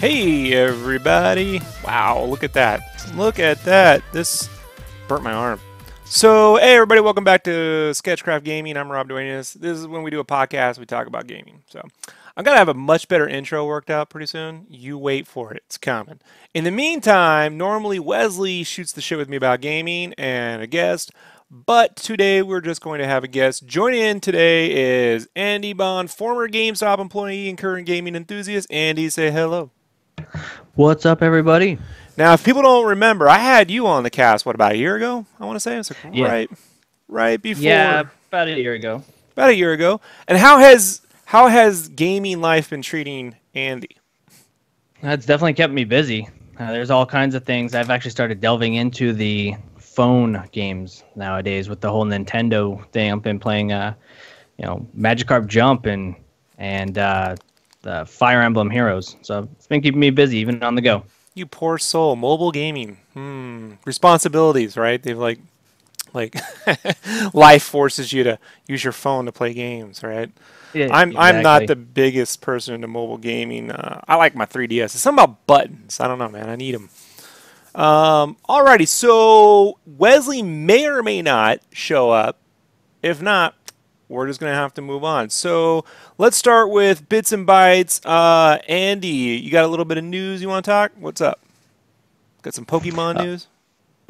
Hey everybody! Wow, look at that. Look at that. This burnt my arm. So, hey everybody, welcome back to SketchCraft Gaming. I'm Rob Duenas. This is when we do a podcast, we talk about gaming. So, I'm going to have a much better intro worked out pretty soon. You wait for it. It's coming. In the meantime, normally Wesley shoots the shit with me about gaming and a guest. But today we're just going to have a guest. Joining in today is Andy Bond, former GameStop employee and current gaming enthusiast. Andy, say hello. What's up, everybody? Now, if people don't remember, I had you on the cast, what, about a year ago? I want to say. It's like right before. Yeah, about a year ago. About a year ago. And how has gaming life been treating Andy? That's definitely kept me busy. There's all kinds of things. I've actually started delving into the phone games nowadays with the whole Nintendo thing. I've been playing, Magikarp Jump and the Fire Emblem Heroes. So it's been keeping me busy, even on the go. You poor soul. Mobile gaming. Responsibilities, right? They've like life forces you to use your phone to play games, right? Yeah, I'm exactly. not the biggest person into mobile gaming. I like my 3DS. It's something about buttons. I don't know, man. I need them. Alrighty. So Wesley may or may not show up. If not, we're just going to have to move on. So let's start with Bits and Bytes. Andy, you got a little bit of news you want to talk? What's up? Got some Pokemon news?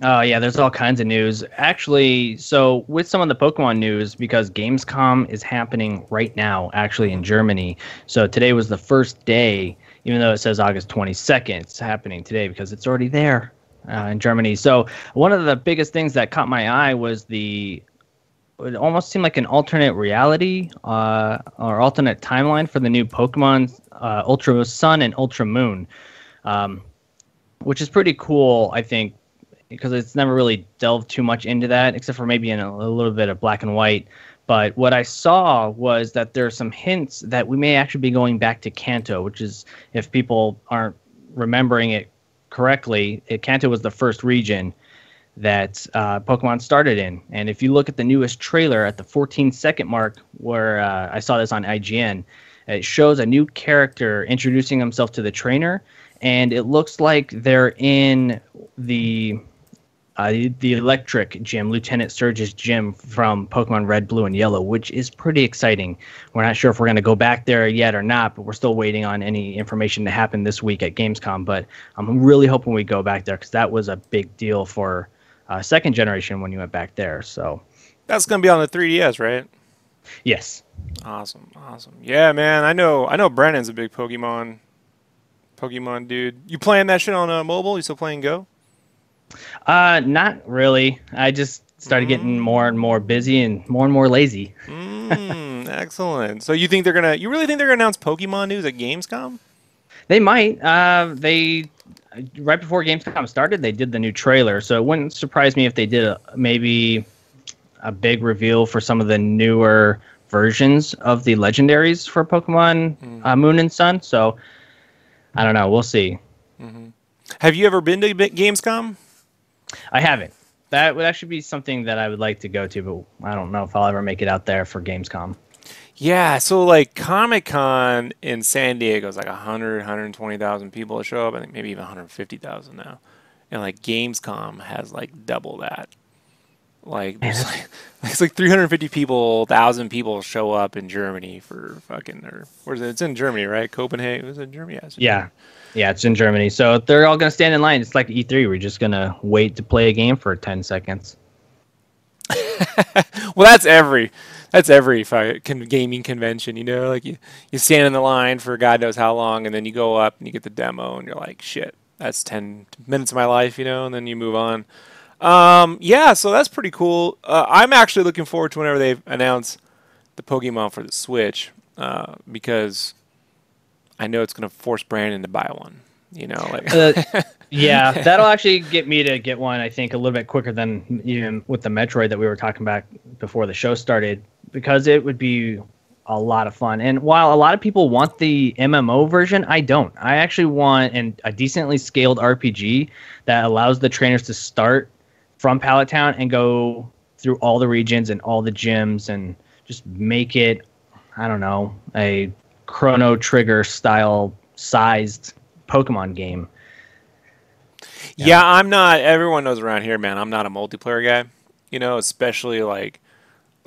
Oh, yeah, there's all kinds of news. Actually, so with some of the Pokemon news, because Gamescom is happening right now, actually, in Germany. So today was the first day, even though it says August 22nd, it's happening today because it's already there in Germany. So one of the biggest things that caught my eye was it almost seemed like an alternate reality or alternate timeline for the new Pokemon Ultra Sun and Ultra Moon, which is pretty cool, I think, because it's never really delved too much into that, except for maybe in a little bit of black and white. But what I saw was that there are some hints that we may actually be going back to Kanto, which is, if people aren't remembering it correctly, Kanto was the first region that Pokemon started in. And if you look at the newest trailer at the 14-second mark, where I saw this on IGN, it shows a new character introducing himself to the trainer, and it looks like they're in the electric gym, Lieutenant Surge's gym from Pokemon Red, Blue, and Yellow, which is pretty exciting. We're not sure if we're going to go back there yet or not, but we're still waiting on any information to happen this week at Gamescom. But I'm really hoping we go back there, because that was a big deal for second generation when you went back there. So That's going to be on the 3DS, right? yes. Awesome. Yeah, man. I know Brennan's a big Pokemon dude. You playing that shit on mobile? You still playing Go? Not really. I just started getting more and more busy and more lazy. Excellent. So you really think they're gonna announce Pokemon news at Gamescom? They might. They right before Gamescom started, they did the new trailer, so it wouldn't surprise me if they did maybe a big reveal for some of the newer versions of the legendaries for Pokemon Moon and Sun. So I don't know. We'll see. Have you ever been to Gamescom? I haven't. That would actually be something that I would like to go to, but I don't know if I'll ever make it out there for Gamescom. Yeah, so like Comic-Con in San Diego is like 120,000 people that show up. I think maybe even 150,000 now. And like Gamescom has like double that. Like there's it's like 350 people, 1,000 people show up in Germany for fucking, or where is it? It's in Germany, right? Copenhagen. Was it in Germany? Yeah, it's in Germany. So they're all going to stand in line. It's like E3. We're just going to wait to play a game for 10 seconds. Well, that's every gaming convention, you know? Like you stand in the line for God knows how long, and then you go up and you get the demo, and you're like, shit, that's 10 minutes of my life, you know? And then you move on. Yeah, so that's pretty cool. I'm actually looking forward to whenever they announce the Pokemon for the Switch, because I know it's going to force Brandon to buy one. You know, like Yeah, that'll actually get me to get one, I think, a little bit quicker than even with the Metroid that we were talking about before the show started, because it would be a lot of fun. And while a lot of people want the MMO version, I don't. I actually want a decently scaled RPG that allows the trainers to start from Pallet Town and go through all the regions and all the gyms and just make it, I don't know, a Chrono Trigger style sized Pokemon game. Yeah, I'm not. Everyone knows around here, man. I'm not a multiplayer guy. You know, especially when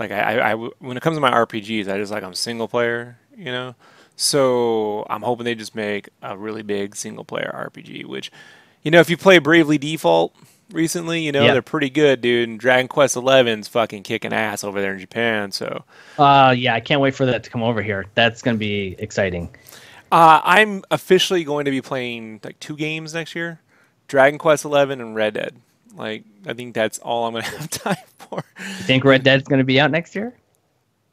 it comes to my RPGs, I just like I'm single player. You know, so I'm hoping they just make a really big single player RPG. Which, you know, if you play Bravely Default recently, you know Yeah. they're pretty good, dude. And Dragon Quest XI's fucking kicking ass over there in Japan. So, Yeah, I can't wait for that to come over here. That's going to be exciting. I'm officially going to be playing like 2 games next year: Dragon Quest XI and Red Dead. Like, I think that's all I'm gonna have time for. You think Red Dead's going to be out next year?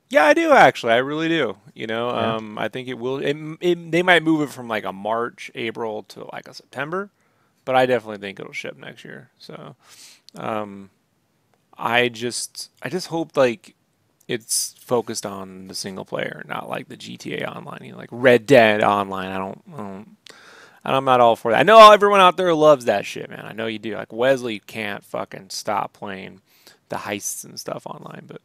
Yeah, I do actually. I really do. You know, Yeah. I think it will. They might move it from like a March, April to like a September, but I definitely think it'll ship next year. So, um, I just hope like it's focused on the single player, not like the GTA Online. You know, like Red Dead Online. I'm not all for that. I know everyone out there loves that shit, man. I know you do. Like Wesley can't fucking stop playing the heists and stuff online, but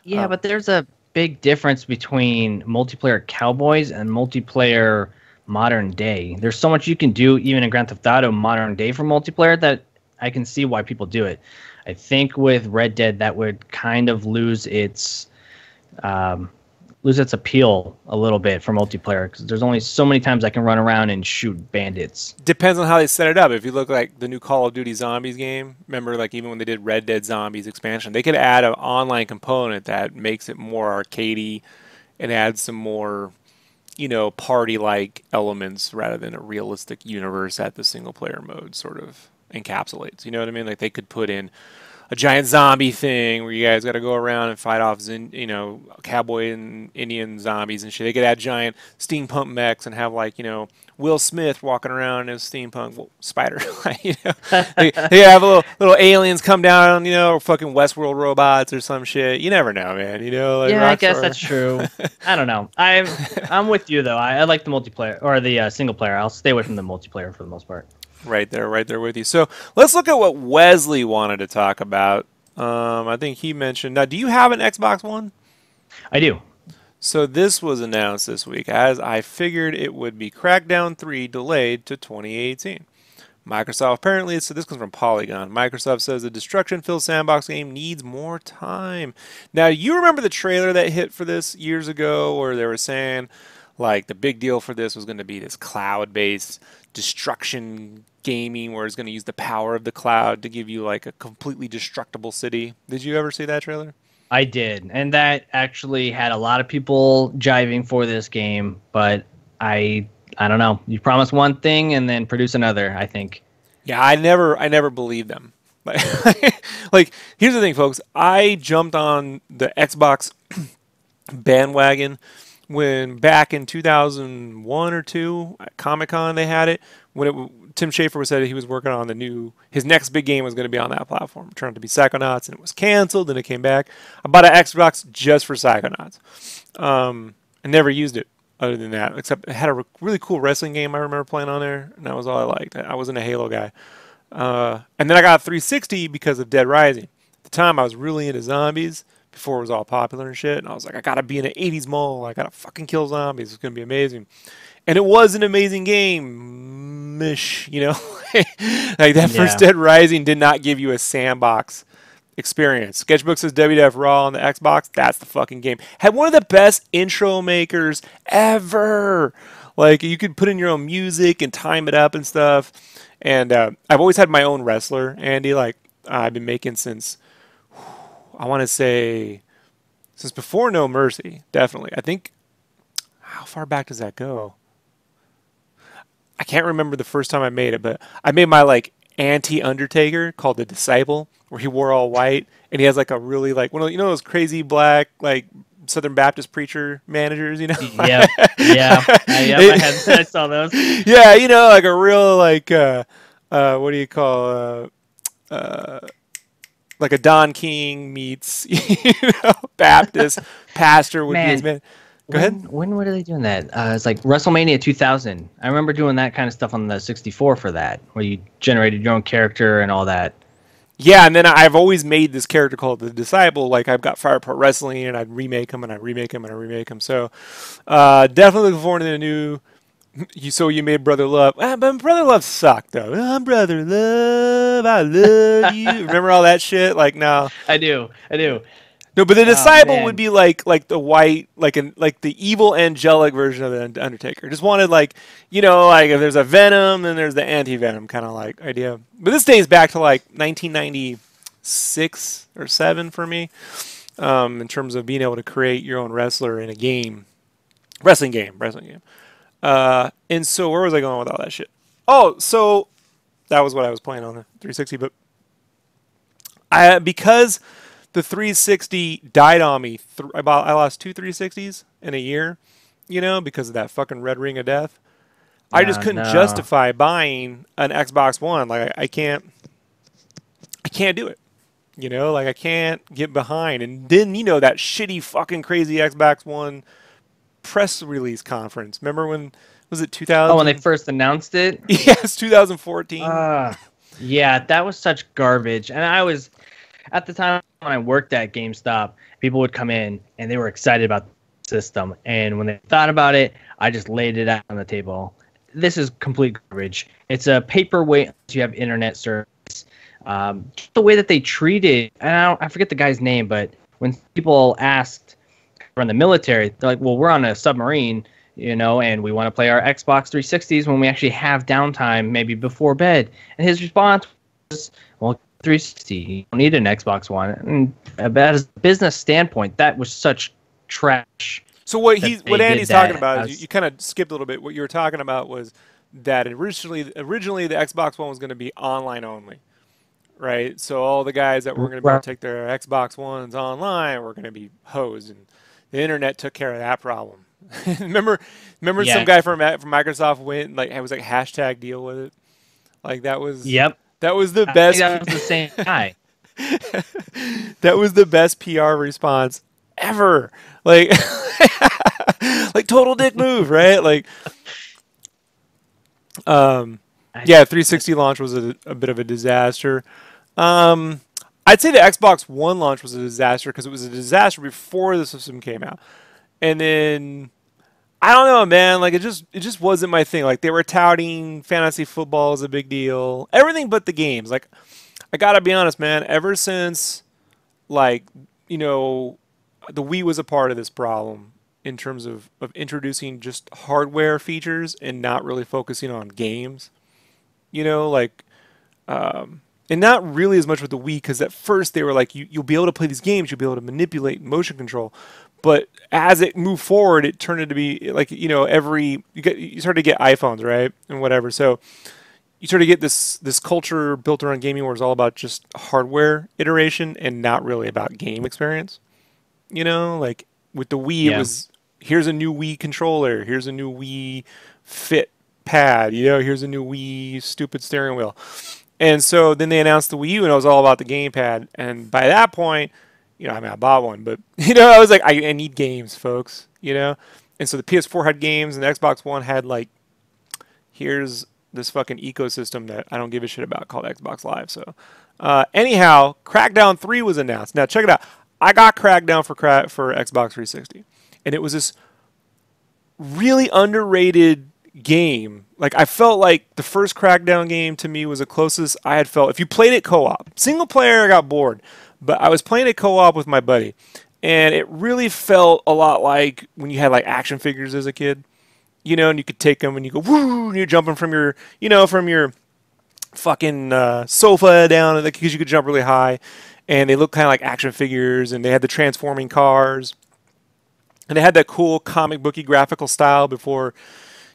Yeah, but there's a big difference between multiplayer Cowboys and multiplayer modern day. There's so much you can do even in Grand Theft Auto modern day for multiplayer that I can see why people do it. I think with Red Dead that would kind of lose its appeal a little bit for multiplayer because there's only so many times I can run around and shoot bandits. depends on how they set it up. If you look like the new Call of Duty Zombies game, remember like even when they did Red Dead Zombies expansion, they could add an online component that makes it more arcadey and adds some more, you know, party-like elements rather than a realistic universe that the single player mode sort of encapsulates. You know what I mean? Like they could put in a giant zombie thing where you guys got to go around and fight off, you know, cowboy and Indian zombies and shit. They could add giant steampunk mechs and have like, you know, Will Smith walking around as steampunk spider. You know, they have little aliens come down, you know, or fucking Westworld robots or some shit. You never know, man. You know, like Yeah, I guess Rockstar. that's true. I don't know. I'm with you though. I like the multiplayer or the single player. I'll stay away from the multiplayer for the most part. Right there with you. So let's look at what Wesley wanted to talk about. I think he mentioned. Now, do you have an Xbox One? I do. So this was announced this week, as I figured it would be. Crackdown 3 delayed to 2018. Microsoft apparently, so this comes from Polygon. Microsoft says the destruction-filled sandbox game needs more time. Now, you remember the trailer that hit for this years ago, where they were saying, like, the big deal for this was going to be this cloud-based destruction gaming, where it's going to use the power of the cloud to give you like a completely destructible city. Did you ever see that trailer? I did, and that actually had a lot of people jiving for this game. But I don't know. You promise one thing and then produce another. I think. Yeah, I never believed them. Like, here's the thing, folks. I jumped on the Xbox bandwagon when back in 2001 or 2 at Comic-Con they had it, Tim Schafer said he was working on his next big game was going to be on that platform. It turned out to be Psychonauts, and it was canceled, and it came back. I bought an Xbox just for Psychonauts. I never used it other than that, except it had a really cool wrestling game I remember playing on there, and that was all I liked. I wasn't a Halo guy. And then I got a 360 because of Dead Rising. At the time, I was really into zombies before it was all popular and shit, and I was like, I gotta be in an 80s mall. I gotta fucking kill zombies. It's gonna be amazing. And it was an amazing game, mish, you know? Like that first Dead Rising did not give you a sandbox experience. Sketchbook says WWF Raw on the Xbox. That's the fucking game. Had one of the best intro makers ever. Like you could put in your own music and time it up and stuff. And I've always had my own wrestler, Andy. Like I've been making since, I want to say, since before No Mercy, definitely. I think, how far back does that go? I can't remember the first time I made it, but I made my like anti-Undertaker called the Disciple, where he wore all white and he has like a really like one of those crazy black like Southern Baptist preacher managers, Yep. Yeah. I saw those. Yeah, like a real like what do you call like a Don King meets Baptist pastor would be his man. Go ahead. When were they doing that? It's like WrestleMania 2000. I remember doing that kind of stuff on the 64 for that, where you generated your own character and all that. Yeah, and then I've always made this character called the Disciple. Like I've got Fire Pro Wrestling, and I'd remake him, and I'd remake him, and I'd remake him. So definitely looking forward to the new. You made Brother Love. But Brother Love sucked though. I'm Brother Love, I love you. Remember all that shit? Like no. I do. No, but the Disciple would be like the white, like the evil angelic version of the Undertaker. Just wanted like like if there's a Venom, then there's the anti-Venom kind of like idea. But this dates back to like 1996 or 7 for me, in terms of being able to create your own wrestler in a game, wrestling game. And so where was I going with all that shit? Oh, so that was what I was playing on the 360. But because the 360 died on me, I lost 2 360s in a year, because of that fucking red ring of death. I just couldn't justify buying an Xbox One. Like I can't do it. Like I can't get behind. And then that shitty fucking crazy Xbox One press release conference. Remember when was it 2000? Oh, when they first announced it? Yes, 2014. Yeah, that was such garbage. And I was at the time when I worked at GameStop, people would come in and they were excited about the system. And when they thought about it, I just laid it out on the table. This is complete garbage. It's a paperweight unless you have internet service. The way that they treated, and I forget the guy's name, but when people asked from the military, they're like, well, we're on a submarine, and we want to play our Xbox 360s when we actually have downtime, maybe before bed. And his response was, well, 360, you don't need an Xbox One. And as a business standpoint, that was such trash. So what Andy's talking about is you kind of skipped a little bit. What you were talking about was that originally the Xbox One was going to be online only, right? So all the guys that were going to be able to take their Xbox Ones online were going to be hosed, and the internet took care of that problem. remember some guy from Microsoft went like it was like hashtag deal with it, like that was that was the best. That was the same guy. That was the best PR response ever. Like, like total dick move, right? Like, yeah, 360 launch was a bit of a disaster. I'd say the Xbox One launch was a disaster because it was a disaster before the system came out, and then I don't know, man. Like, it just wasn't my thing. Like, they were touting fantasy football as a big deal, everything but the games. Like, I gotta be honest, man. Ever since, like, the Wii was a part of this problem in terms of introducing just hardware features and not really focusing on games. And not really as much with the Wii, because at first they were like, you'll be able to play these games, you'll be able to manipulate motion control. But as it moved forward, it turned into be like, you started to get iPhones, right? And whatever. So you sort of get this culture built around gaming where it's all about just hardware iteration and not really about game experience. Like with the Wii, it was, here's a new Wii controller, here's a new Wii Fit pad, here's a new Wii stupid steering wheel. And so then they announced the Wii U, and it was all about the gamepad. And by that point, I bought one, but, I was like, I need games, folks, And so the PS4 had games, and the Xbox One had, like, here's this fucking ecosystem that I don't give a shit about called Xbox Live. So, anyhow, Crackdown 3 was announced. Now, check it out. I got Crackdown for Xbox 360, and it was this really underrated game. Like, I felt like the first Crackdown game to me was the closest I had felt. If you played it co-op, single player, I got bored, but I was playing it co-op with my buddy, and it really felt a lot like when you had like action figures as a kid, and you could take them and you go woo, and you're jumping from your, from your fucking sofa down, because you could jump really high. And they look kind of like action figures, and they had the transforming cars. And they had that cool comic booky graphical style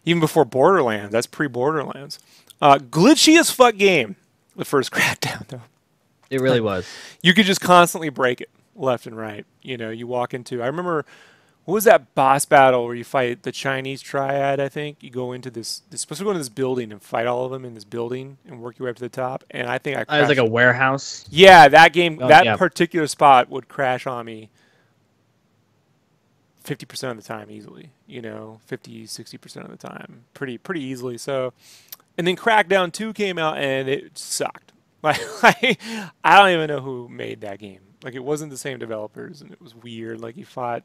even before Borderlands. That's pre-Borderlands. Glitchy as fuck game. The first Crackdown, though. It really was. You could just constantly break it left and right. You know, you walk into. I remember, what was that boss battle where you fight the Chinese triad? I think you go into this. You're supposed to go into this building and fight all of them in this building and work your way up to the top. And I think I crashed. It was like a warehouse. Yeah, that game, Oh, that yeah. particular spot would crash on me 50% of the time easily. You know, 50, 60% of the time, pretty easily. So, and then Crackdown 2 came out and it sucked. Like, I don't even know who made that game. Like, it wasn't the same developers, and it was weird. Like, you fought.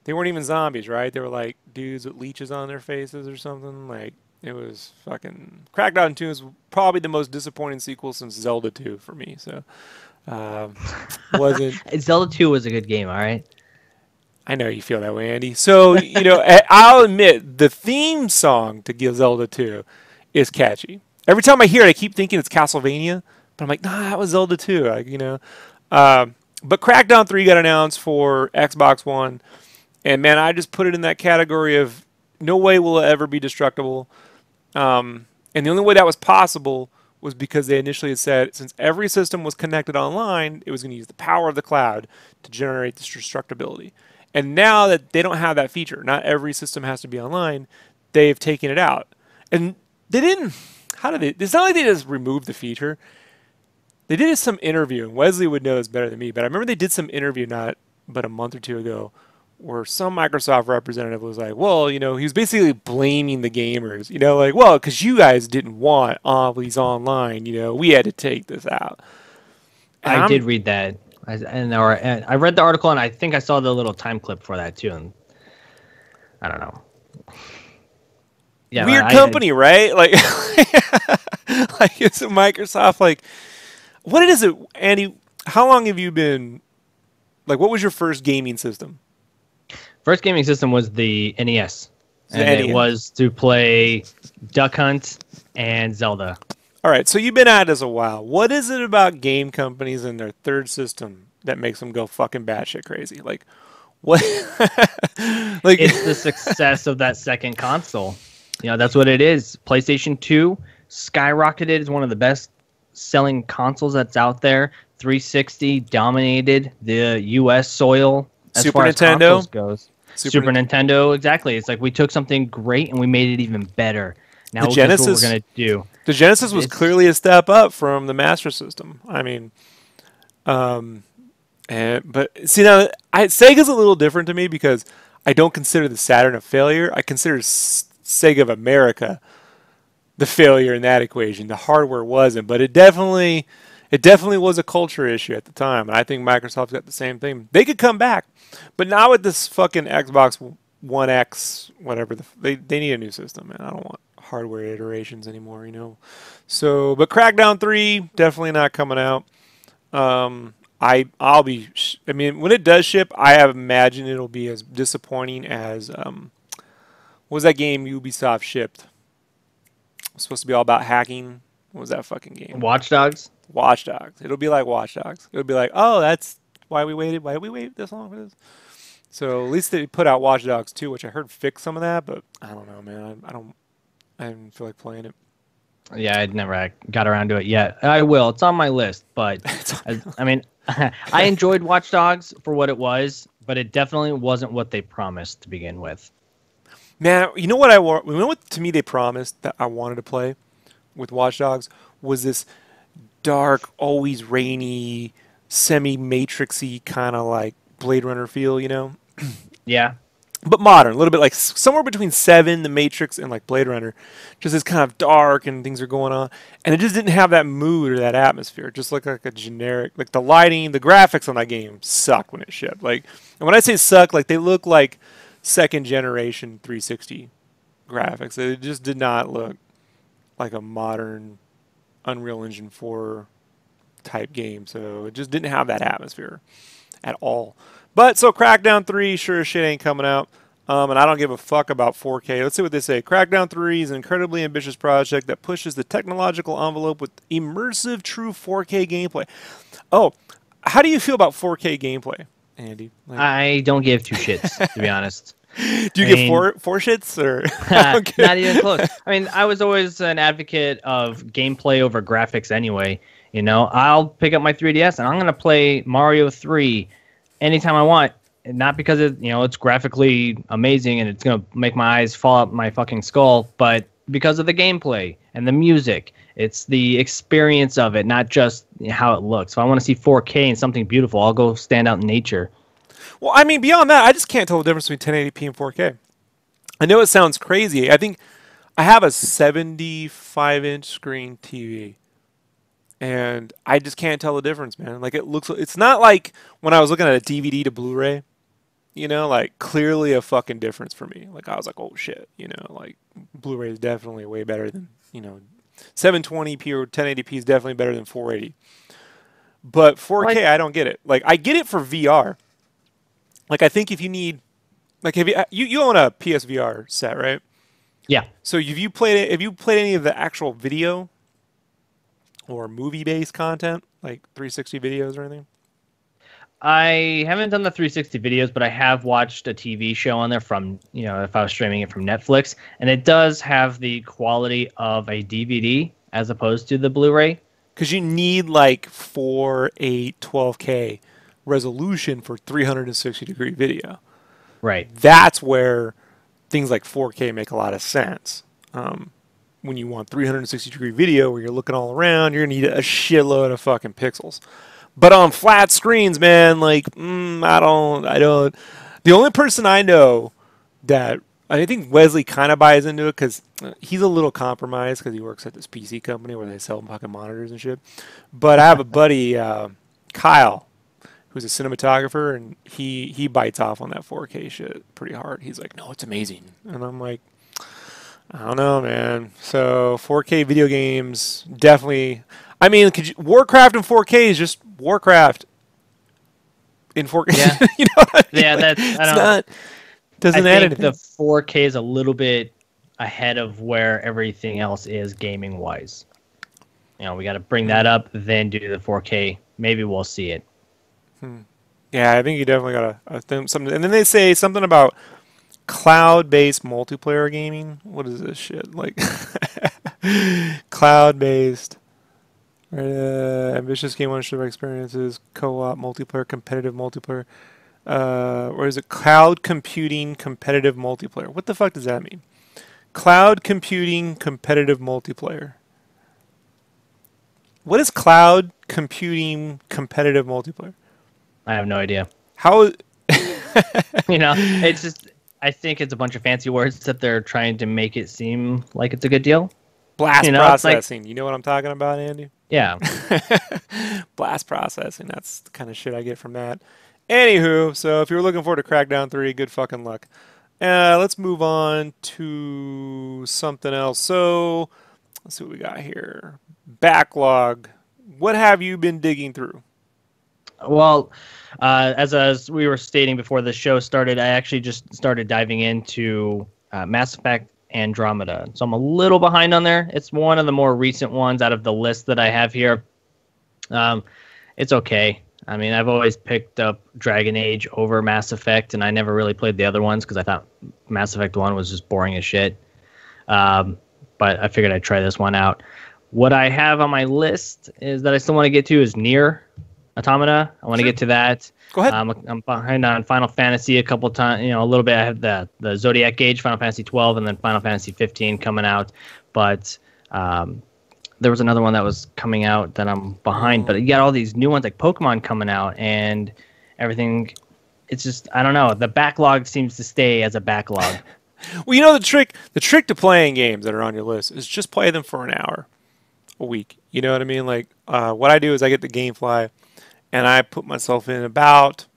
They weren't even zombies, right? They were like dudes with leeches on their faces or something. Like, it was fucking. Crackdown 2 is probably the most disappointing sequel since Zelda 2 for me. So, wasn't. Zelda 2 was a good game, all right? I know you feel that way, Andy. So, you know, I'll admit the theme song to Zelda 2 is catchy. Every time I hear it, I keep thinking it's Castlevania, but I'm like, nah, that was Zelda 2. Like, you know. But Crackdown 3 got announced for Xbox One, and man, I just put it in that category of no way will it ever be destructible. And the only way that was possible was because they initially had said since every system was connected online, it was going to use the power of the cloud to generate this destructibility. And now that they don't have that feature, not every system has to be online, they've taken it out. And they didn't. How did they? It's not like they just removed the feature. They did some interview, and Wesley would know this better than me, but I remember they did some interview not but a month or two ago where some Microsoft representative was like, well, you know, he was basically blaming the gamers, you know, like, well, because you guys didn't want all these online, you know, we had to take this out. And I did read that. And I read the article, and I think I saw the little time clip for that, too. And I don't know. Yeah, weird company, right? Like, like it's a Microsoft. Like, what is it, Andy? How long have you been? Like, what was your first gaming system? First gaming system was the NES, and NES. it was to play Duck Hunt and Zelda. All right, so you've been at it a while. What is it about game companies and their third system that makes them go fucking batshit crazy? Like, what? Like, it's the success of that second console. You know, that's what it is. PlayStation 2 skyrocketed. It's one of the best selling consoles that's out there. 360 dominated the U.S. soil as Super far as Nintendo consoles goes. Super Nintendo, exactly. It's like we took something great and we made it even better. Now The that's what we're Genesis- going to do. the Genesis was clearly a step up from the Master System. I mean, but see now, Sega's a little different to me because I don't consider the Saturn a failure. I consider Sega of America the failure in that equation. The hardware wasn't, but it definitely was a culture issue at the time, and I think Microsoft's got the same thing. They could come back, but not with this fucking Xbox One X, whatever. They need a new system, man. I don't want hardware iterations anymore, you know. So, but Crackdown 3 definitely not coming out. I'll be. I mean, when it does ship, I imagine it'll be as disappointing as what was that game Ubisoft shipped? It was supposed to be all about hacking. What was that fucking game? Watch Dogs? Watch Dogs. It'll be like Watch Dogs. It'll be like, oh, that's why we waited. Why did we wait this long for this? So at least they put out Watch Dogs 2, which I heard fixed some of that, but I don't know, man. I didn't feel like playing it. Yeah, I'd never got around to it yet. I will. It's on my list, but I mean, I enjoyed Watch Dogs for what it was, but it definitely wasn't what they promised to begin with. Man, you know what to me they promised that I wanted to play with Watch Dogs was this dark, always rainy, semi-matrixy kind of like Blade Runner feel, you know? Yeah. But modern, a little bit like somewhere between Seven, The Matrix, and like Blade Runner. Just this kind of dark and things are going on. And it just didn't have that mood or that atmosphere. It just looked like a generic, like the lighting, the graphics on that game sucked when it shipped. Like, and when I say suck, like they look like second generation 360 graphics. It just did not look like a modern Unreal Engine 4 type game. So it just didn't have that atmosphere at all. But so Crackdown 3 sure as shit ain't coming out. And I don't give a fuck about 4K. Let's see what they say. Crackdown 3 is an incredibly ambitious project that pushes the technological envelope with immersive true 4K gameplay. Oh, how do you feel about 4K gameplay, Andy? Like, I don't give two shits, to be honest. Do you get four shits or? Not even close. I mean, I was always an advocate of gameplay over graphics anyway. You know, I'll pick up my 3DS and I'm going to play Mario 3 anytime I want. Not because it's graphically amazing and it's going to make my eyes fall out my fucking skull, but because of the gameplay and the music. It's the experience of it, not just how it looks. If I want to see 4K and something beautiful, I'll go stand out in nature. Well, I mean, beyond that, I just can't tell the difference between 1080p and 4K. I know it sounds crazy. I think I have a 75-inch screen TV. And I just can't tell the difference, man. Like, it's not like when I was looking at a DVD to Blu-ray, like clearly a fucking difference for me. Like, I was like, oh shit, like Blu-ray is definitely way better than, 720p or 1080p is definitely better than 480. But 4K, I don't get it. Like, I get it for VR. Like, I think if you need, like, have you own a PSVR set, right? Yeah. So have you played any of the actual video or movie-based content, like 360 videos or anything? I haven't done the 360 videos, but I have watched a TV show on there from, if I was streaming it from Netflix, and it does have the quality of a DVD as opposed to the Blu-ray. Because you need like 4K, 12K resolution for 360-degree video. Right. That's where things like 4K make a lot of sense. When you want 360-degree video where you're looking all around, you're going to need a shitload of fucking pixels. But on flat screens, man, like, I don't. The only person I know that, I think Wesley kind of buys into it because he's a little compromised because he works at this PC company where they sell fucking monitors and shit. But I have a buddy, Kyle, who's a cinematographer, and he bites off on that 4K shit pretty hard. He's like, no, it's amazing. And I'm like, I don't know, man. So 4K video games definitely. I mean, Warcraft in 4K is just Warcraft in 4K. Yeah, you know what I mean? Yeah, like, I don't know. Doesn't add anything. The 4K is a little bit ahead of where everything else is gaming wise. We got to bring that up, then do the 4K. Maybe we'll see it. Yeah, I think you definitely got something. And then they say something about cloud-based multiplayer gaming. What is this shit? Like cloud-based, ambitious game ownership experiences, co-op multiplayer, competitive multiplayer. Or is it cloud computing competitive multiplayer? What the fuck does that mean? Cloud computing competitive multiplayer. What is cloud computing competitive multiplayer? I have no idea. How? It's just. I think it's a bunch of fancy words that they're trying to make it seem like it's a good deal. Blast processing. You know what I'm talking about, Andy? Yeah. Blast processing. That's the kind of shit I get from that. Anywho, so if you're looking forward to Crackdown 3, good fucking luck. Let's move on to something else. So let's see what we got here. Backlog. What have you been digging through? Well, as we were stating before the show started, I actually just started diving into Mass Effect Andromeda. So I'm a little behind on there. It's one of the more recent ones out of the list that I have here. It's okay. I mean, I've always picked up Dragon Age over Mass Effect, and I never really played the other ones because I thought Mass Effect 1 was just boring as shit. But I figured I'd try this one out. What I have on my list is that I still want to get to is Nier Automata. I want to get to that. Go ahead. I'm behind on Final Fantasy a couple times, a little bit. I have the Zodiac Age, Final Fantasy 12, and then Final Fantasy 15 coming out. But there was another one that was coming out that I'm behind. But you got all these new ones like Pokemon coming out and everything. It's just, I don't know. The backlog seems to stay as a backlog. Well, the trick to playing games that are on your list is just play them for an hour a week. You know what I mean? Like what I do is I get the GameFly. And I put myself in about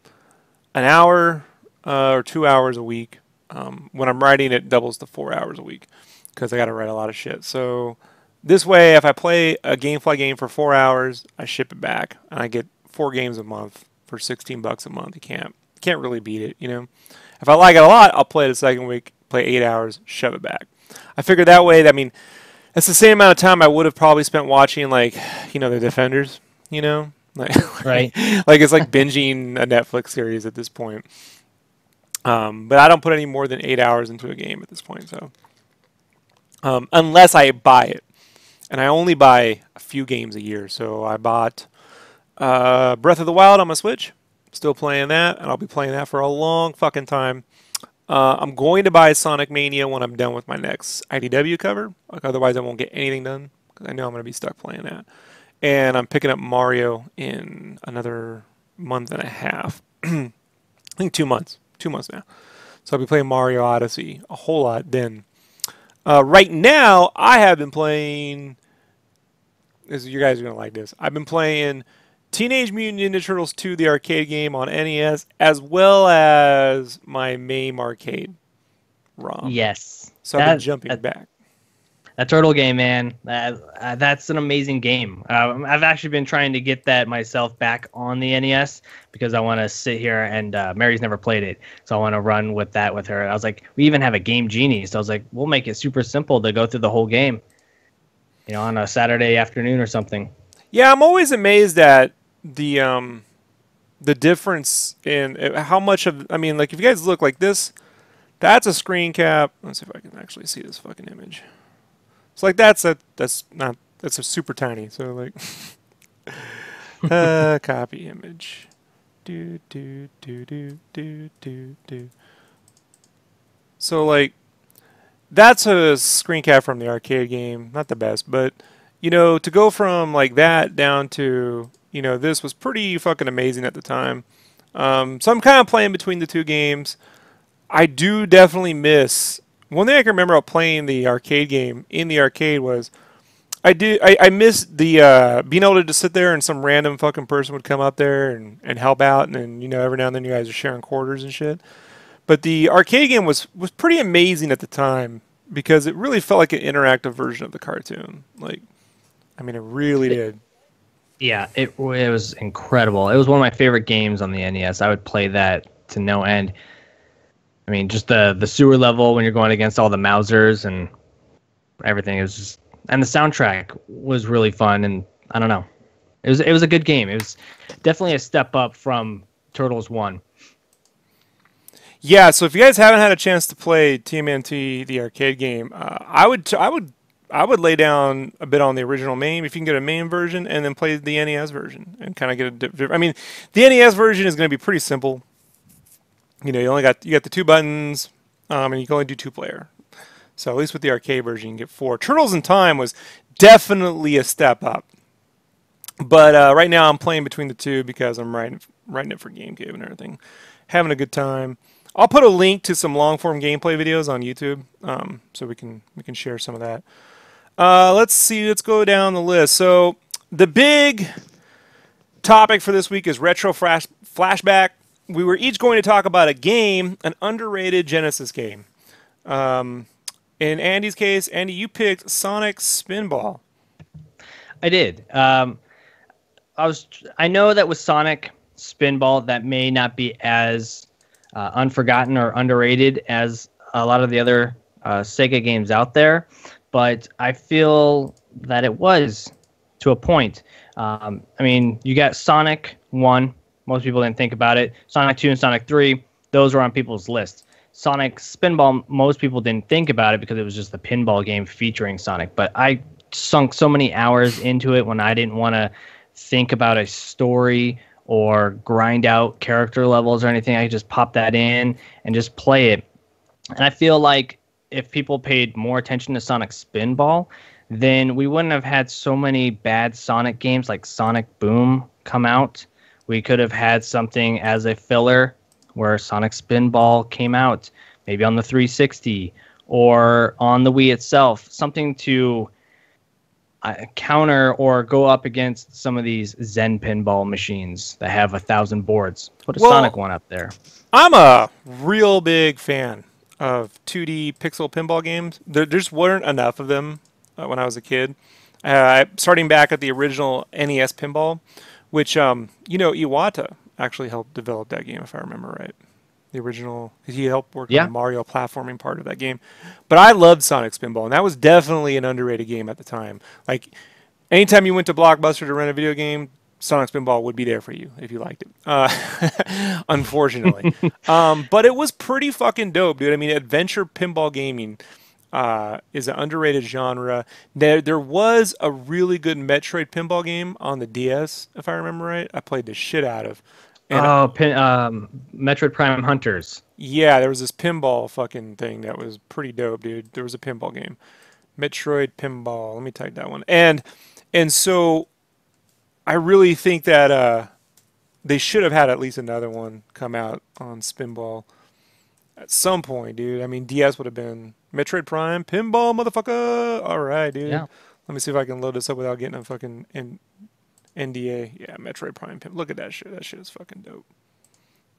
an hour or 2 hours a week. When I'm writing, it doubles to 4 hours a week because I got to write a lot of shit. So this way, if I play a GameFly game for 4 hours, I ship it back, and I get 4 games a month for $16 a month. You can't really beat it, If I like it a lot, I'll play it a second week, play 8 hours, shove it back. I figured that way. I mean, that's the same amount of time I would have probably spent watching, like, the Defenders, Right. Like it's like binging a Netflix series at this point. But I don't put any more than 8 hours into a game at this point. So unless I buy it, and I only buy a few games a year. So I bought Breath of the Wild on my Switch. Still playing that, and I'll be playing that for a long fucking time. I'm going to buy Sonic Mania when I'm done with my next IDW cover. Like, otherwise, I won't get anything done because I know I'm going to be stuck playing that. And I'm picking up Mario in another month and a half. I think 2 months. 2 months now. So I'll be playing Mario Odyssey a whole lot then. Right now, I have been playing... You guys are going to like this. I've been playing Teenage Mutant Ninja Turtles 2, the arcade game on NES, as well as my MAME arcade ROM. Yes. So I've been jumping back. That Turtle game, man, that's an amazing game. I've actually been trying to get that myself back on the NES because I want to sit here and Mary's never played it. So I want to run with that with her. I was like, we even have a Game Genie. So I was like, we'll make it super simple to go through the whole game, you know, on a Saturday afternoon or something. Yeah, I'm always amazed at the difference in how much of, I mean, like if you guys look like this, that's a screen cap. Let's see if I can actually see this fucking image. It's like that's a super tiny. So like copy image. Do. So like that's a screen cap from the arcade game. Not the best, but you know, to go from like that down to, you know, this was pretty fucking amazing at the time. So I'm kind of playing between the two games. I do definitely miss... One thing I can remember about playing the arcade game in the arcade was I missed the being able to just sit there and some random fucking person would come up there and help out, and then, you know, every now and then you guys are sharing quarters and shit. But the arcade game was pretty amazing at the time because it really felt like an interactive version of the cartoon. Like, I mean, it really did. Yeah, it was incredible. It was one of my favorite games on the NES. I would play that to no end. I mean, just the sewer level when you're going against all the Mousers and everything. It was just, and the soundtrack was really fun. And I don't know, it was a good game. It was definitely a step up from Turtles 1. Yeah. So if you guys haven't had a chance to play TMNT, the arcade game, I would lay down a bit on the original MAME if you can get a MAME version, and then play the NES version and kind of get a different. I mean, the NES version is going to be pretty simple. You know, you got the 2 buttons, and you can only do 2-player. So at least with the arcade version, you can get 4. Turtles in Time was definitely a step up. But right now I'm playing between the two because I'm writing it for GameCube and everything. Having a good time. I'll put a link to some long-form gameplay videos on YouTube, so we can share some of that. Let's see. Let's go down the list. So the big topic for this week is Retro Flashback. We were each going to talk about a game, an underrated Genesis game. In Andy's case, Andy, you picked Sonic Spinball. I did. I know that with Sonic Spinball, that may not be as unforgotten or underrated as a lot of the other Sega games out there, but I feel that it was to a point. I mean, you got Sonic 1. Most people didn't think about it. Sonic 2 and Sonic 3, those were on people's lists. Sonic Spinball, most people didn't think about it because it was just a pinball game featuring Sonic. But I sunk so many hours into it when I didn't want to think about a story or grind out character levels or anything. I could just pop that in and just play it. And I feel like if people paid more attention to Sonic Spinball, then we wouldn't have had so many bad Sonic games like Sonic Boom come out. We could have had something as a filler where Sonic Spinball came out, maybe on the 360 or on the Wii itself, something to counter or go up against some of these Zen pinball machines that have 1,000 boards. Put a Sonic one up there. I'm a real big fan of 2D pixel pinball games. There just weren't enough of them when I was a kid. Starting back at the original NES pinball, which, you know, Iwata actually helped develop that game, if I remember right. The original, he helped work on the Mario platforming part of that game. But I loved Sonic Spinball, and that was definitely an underrated game at the time. Like, anytime you went to Blockbuster to rent a video game, Sonic Spinball would be there for you if you liked it. Unfortunately. But it was pretty fucking dope, dude. I mean, adventure pinball gaming is an underrated genre. There was a really good Metroid pinball game on the DS, if I remember right. I played the shit out of. And Metroid Prime Hunters. yeah, there was this pinball fucking thing that was pretty dope, dude. There was a pinball game. Metroid Pinball. Let me type that one. And so I really think that they should have had at least another one come out on Spinball at some point, dude. I mean, DS would have been Metroid Prime Pinball, motherfucker. All right, dude. Yeah. Let me see if I can load this up without getting a fucking NDA. Yeah, Metroid Prime Pinball. Look at that shit. That shit is fucking dope.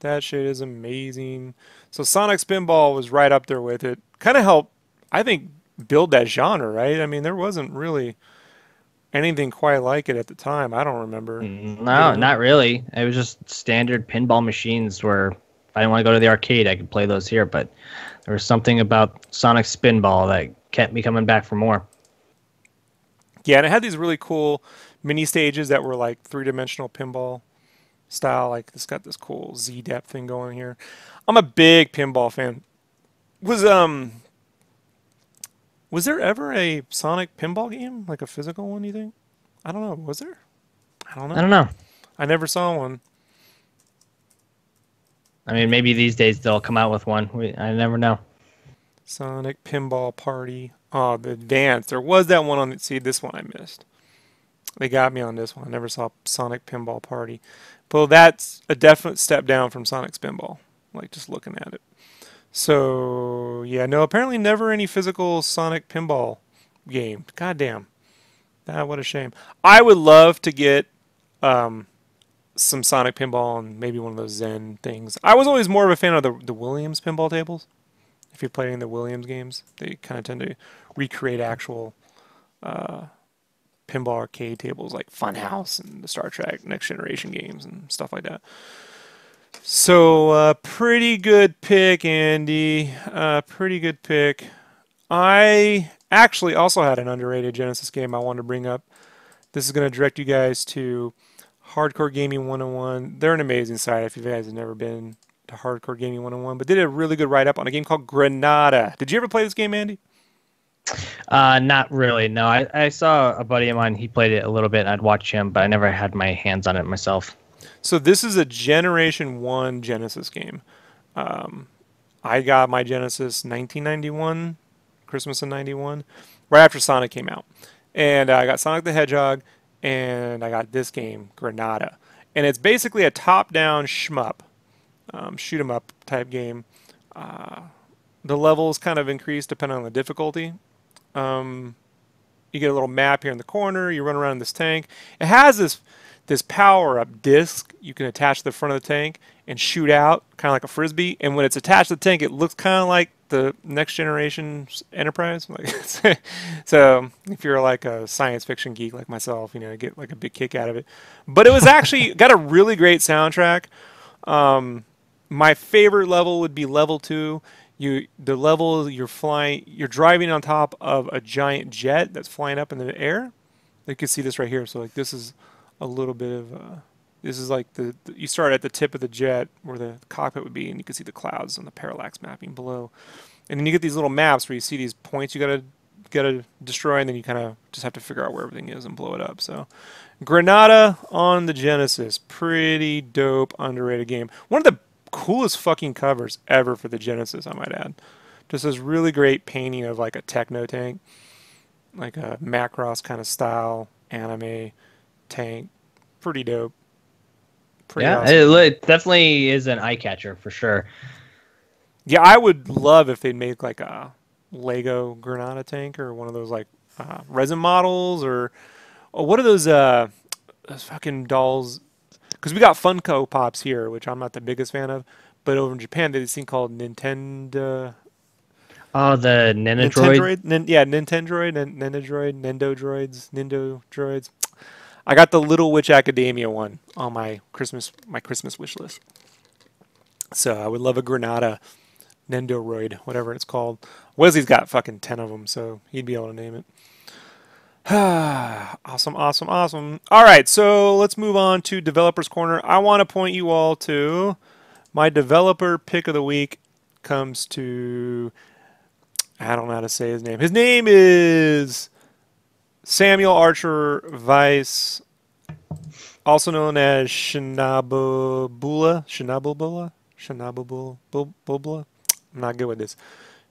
That shit is amazing. So Sonic Spinball was right up there with it. Kind of helped, I think, build that genre, right? I mean, there wasn't really anything quite like it at the time. I don't remember. No, not really. It was just standard pinball machines where if I didn't want to go to the arcade, I could play those here. But there was something about Sonic Spinball that kept me coming back for more. Yeah, and it had these really cool mini stages that were like three-dimensional pinball style. Like it's got this cool Z depth thing going here. I'm a big pinball fan. Was there ever a Sonic pinball game, like a physical one, you think? I don't know. Was there? I don't know. I don't know. I never saw one. I mean, maybe these days they'll come out with one. I never know. Sonic Pinball Party. Oh, the Advance. There was that one on. See, this one I missed. They got me on this one. I never saw Sonic Pinball Party. Well, that's a definite step down from Sonic Spinball. Like, just looking at it. So, yeah, no, apparently never any physical Sonic Pinball game. God damn. What a shame. I would love to get some Sonic Pinball and maybe one of those Zen things. I was always more of a fan of the Williams pinball tables. If you're playing the Williams games, they kind of tend to recreate actual pinball arcade tables like Funhouse and the Star Trek Next Generation games and stuff like that. So, pretty good pick, Andy. Pretty good pick. I actually also had an underrated Genesis game I wanted to bring up. This is going to direct you guys to Hardcore Gaming 101. They're an amazing site if you guys have never been to Hardcore Gaming 101, but they did a really good write-up on a game called Granada. Did you ever play this game, Andy? Not really. No, I saw a buddy of mine. He played it a little bit. I'd watch him, but I never had my hands on it myself. So this is a Generation 1 Genesis game. I got my Genesis 1991, Christmas of 91, right after Sonic came out. And I got Sonic the Hedgehog, and I got this game, Granada. And it's basically a top-down shmup, shoot-'em-up type game. The levels kind of increase depending on the difficulty. You get a little map here in the corner. You run around in this tank. It has this power-up disc you can attach to the front of the tank and shoot out, kind of like a frisbee. And when it's attached to the tank, it looks kind of like the Next Generation Enterprise. So if you're like a science fiction geek like myself, you get like a big kick out of it. But it was actually got a really great soundtrack. My favorite level would be level 2. The level you're driving on top of a giant jet that's flying up in the air. You can see this right here. So like this is a little bit of this is like you start at the tip of the jet where the cockpit would be, and you can see the clouds and the parallax mapping below. And then you get these little maps where you see these points you gotta destroy, and then you kind of just have to figure out where everything is and blow it up. So Granada on the Genesis, pretty dope, underrated game. One of the coolest fucking covers ever for the Genesis, I might add. Just this really great painting of like a techno tank, like a Macross kind of style anime tank. Pretty dope. Yeah, awesome. it definitely is an eye catcher for sure. Yeah, I would love if they'd make like a Lego Granada tank or one of those like resin models or what are those fucking dolls? Because we got Funko Pops here, which I'm not the biggest fan of, but over in Japan they have this thing called Nintendo. Oh, the Nintendroid? Nintendo droids. I got the Little Witch Academia one on my Christmas wish list. So I would love a Granada Nendoroid, whatever it's called. Wesley's got fucking 10 of them, so he'd be able to name it. Awesome, awesome, awesome. All right, so let's move on to Developers Corner. I want to point you all to my developer pick of the week. Comes to, I don't know how to say his name. His name is Samuel Archer Weiss, also known as Shinabubula. I'm not good with this.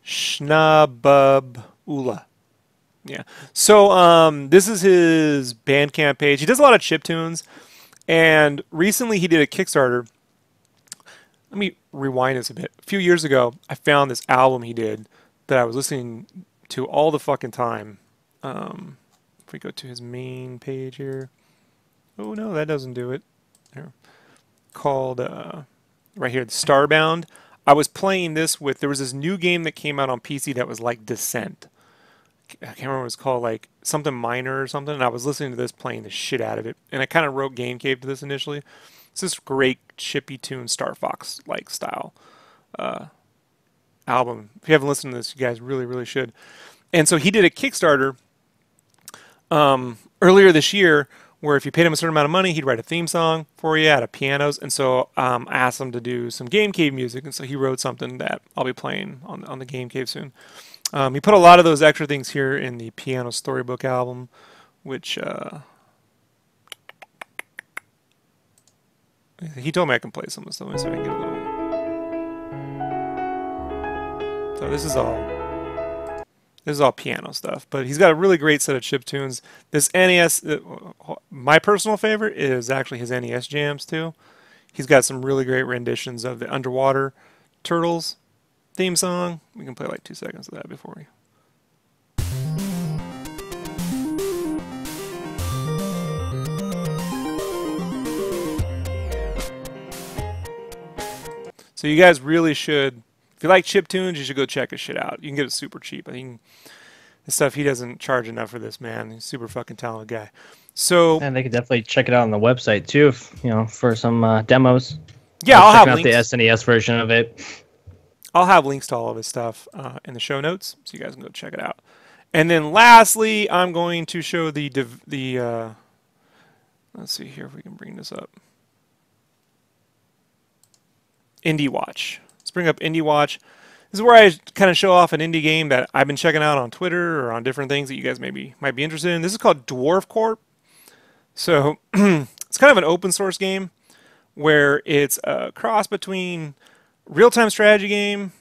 Shnabubula. Yeah. So this is his Bandcamp page. He does a lot of chiptunes, and recently he did a Kickstarter. Let me rewind this a bit. A few years ago, I found this album he did that I was listening to all the fucking time. If we go to his main page here. Oh, no, that doesn't do it. Here. Called, right here, Starbound. I was playing this with, there was this new game that came out on PC that was like Descent. I can't remember what it was called, like something minor or something, and I was listening to this playing the shit out of it. And I kind of wrote Game Cave to this initially. It's this great chippy tune Star Fox like style album. If you haven't listened to this, you guys really, really should. And so he did a Kickstarter earlier this year where if you paid him a certain amount of money, he'd write a theme song for you out of pianos. And so I asked him to do some Game Cave music, and so he wrote something that I'll be playing on the Game Cave soon. He put a lot of those extra things here in the Piano Storybook album, which he told me I can play some of this. Let me see if I can get a little. So this is all piano stuff, but he's got a really great set of chip tunes. This NES, my personal favorite is actually his NES jams too. He's got some really great renditions of the Underwater Turtles theme song. We can play like 2 seconds of that before we. So you guys really should, if you like chip tunes, you should go check his shit out. You can get it super cheap. I think the stuff, he doesn't charge enough for this, man. He's a super fucking talented guy. So, and they could definitely check it out on the website too, if, for some demos. Yeah, I'll have out links. The SNES version of it. I'll have links to all of his stuff in the show notes, so you guys can go check it out. And then lastly, I'm going to show the let's see here if we can bring this up. Indie Watch. Let's bring up Indie Watch. This is where I kind of show off an indie game that I've been checking out on Twitter or on different things that you guys might be interested in. This is called Dwarf Corp. So it's kind of an open source game where it's a cross between real-time strategy game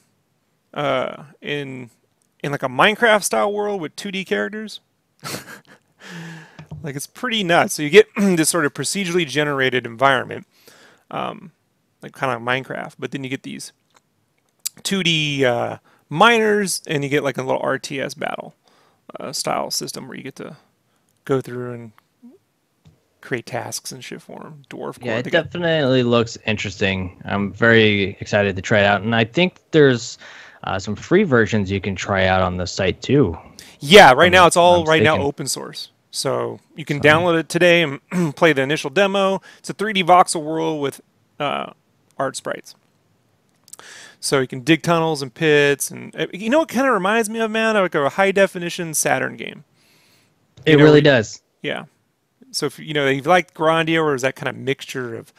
in like a Minecraft style world with 2D characters. Like, it's pretty nuts. So you get this sort of procedurally generated environment, like kind of like Minecraft, but then you get these 2D miners, and you get like a little RTS battle style system where you get to go through and create tasks and shit for them. Dwarf Corp. Yeah, it definitely looks interesting. I'm very excited to try it out, and I think there's some free versions you can try out on the site too. Yeah, right now it's all now open source. So you can download it today and play the initial demo. It's a 3D voxel world with art sprites. So you can dig tunnels and pits, and you know what kind of reminds me of, man? Like a high definition Saturn game. It really does. Yeah. So if you like Grandia, or is that kind of mixture of,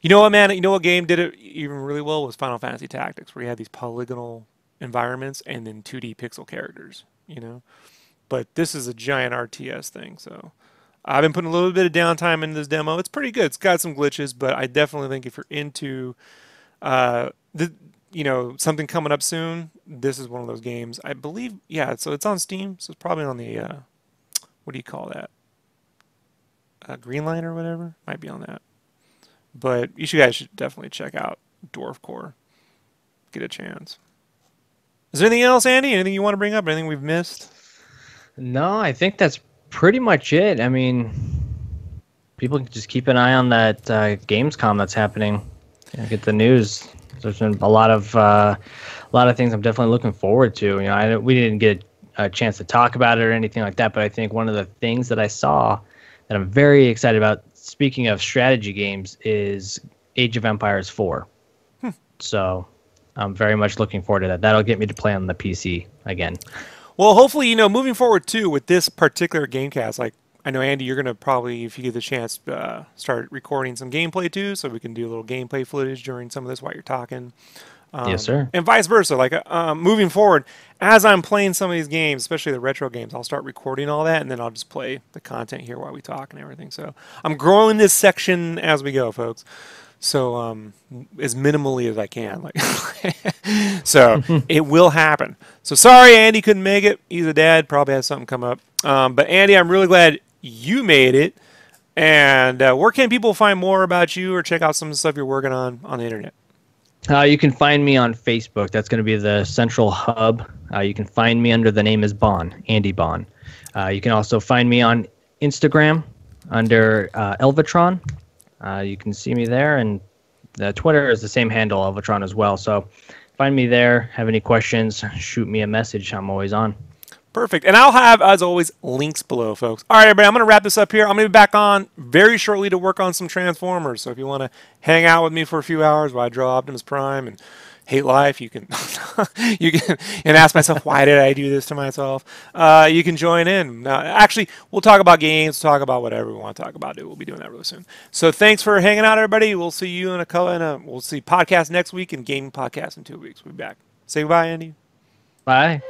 you know what, man? You know what game did it even really well was Final Fantasy Tactics, where you had these polygonal environments and then 2D pixel characters. But this is a giant RTS thing, so I've been putting a little bit of downtime into this demo. It's pretty good. It's got some glitches, but I definitely think if you're into something coming up soon, this is one of those games. I believe, yeah, so it's on Steam, so it's probably on the, what do you call that? Greenlight or whatever? Might be on that. But you guys should definitely check out Dwarf Corp. Get a chance. Is there anything else, Andy? Anything you want to bring up? Anything we've missed? No, I think that's pretty much it. I mean, people can just keep an eye on that Gamescom that's happening. Get the news. There's been a lot of things I'm definitely looking forward to. We didn't get a chance to talk about it or anything like that, but I think one of the things that I saw that I'm very excited about, speaking of strategy games, is Age of Empires 4. So I'm very much looking forward to that. That'll get me to play on the PC again. Well, hopefully, moving forward too with this particular Gamecast, like I know Andy, you're gonna probably, if you get the chance, start recording some gameplay too, so we can do a little gameplay footage during some of this while you're talking. Yes, sir. And vice versa. Like moving forward, as I'm playing some of these games, especially the retro games, I'll start recording all that, and then I'll just play the content here while we talk and everything. So I'm growing this section as we go, folks. So as minimally as I can, like so it will happen. So sorry, Andy couldn't make it. He's a dad, probably has something come up. But Andy, I'm really glad you made it. And where can people find more about you or check out some of the stuff you're working on the internet? You can find me on Facebook. That's going to be the central hub. You can find me under the name is Bon, Andy Bon. You can also find me on Instagram under Elvatron. You can see me there, and the Twitter is the same handle, Elvatron, as well. So find me there. Have any questions, shoot me a message. I'm always on. Perfect. And I'll have, as always, links below, folks. All right, everybody, I'm going to wrap this up here. I'm going to be back on very shortly to work on some Transformers. So if you want to hang out with me for a few hours while I draw Optimus Prime and hate life, you can you can and ask myself, why did I do this to myself? You can join in. Actually, we'll talk about games, talk about whatever we want to talk about. We'll be doing that really soon. So thanks for hanging out, everybody. We'll see you in we'll see podcast next week and gaming podcast in 2 weeks. We'll be back. Say goodbye, Andy. Bye.